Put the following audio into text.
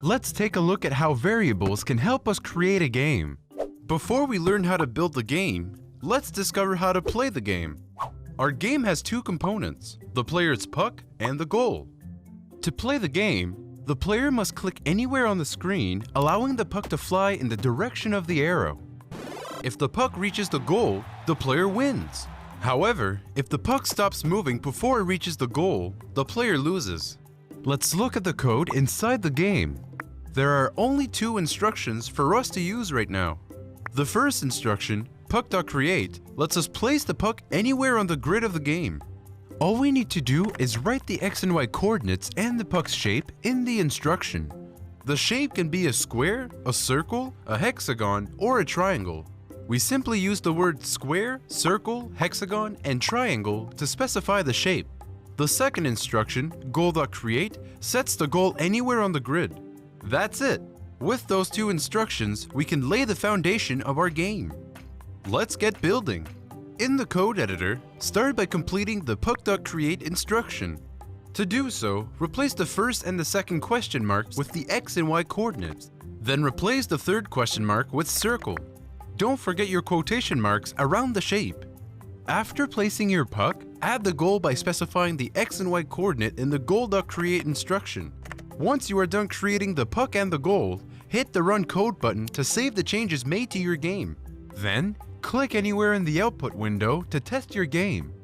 Let's take a look at how variables can help us create a game. Before we learn how to build the game, let's discover how to play the game. Our game has two components, the player's puck and the goal. To play the game, the player must click anywhere on the screen, allowing the puck to fly in the direction of the arrow. If the puck reaches the goal, the player wins. However, if the puck stops moving before it reaches the goal, the player loses. Let's look at the code inside the game. There are only two instructions for us to use right now. The first instruction, puck.create, lets us place the puck anywhere on the grid of the game. All we need to do is write the x and y coordinates and the puck's shape in the instruction. The shape can be a square, a circle, a hexagon, or a triangle. We simply use the word square, circle, hexagon, and triangle to specify the shape. The second instruction, goal.create, sets the goal anywhere on the grid. That's it. With those two instructions, we can lay the foundation of our game. Let's get building. In the code editor, start by completing the puck.create instruction. To do so, replace the first and the second question mark with the x and y coordinates. Then replace the third question mark with circle. Don't forget your quotation marks around the shape. After placing your puck, add the goal by specifying the x and y coordinate in the goal.create instruction. Once you are done creating the puck and the goal, hit the Run Code button to save the changes made to your game. Then, click anywhere in the output window to test your game.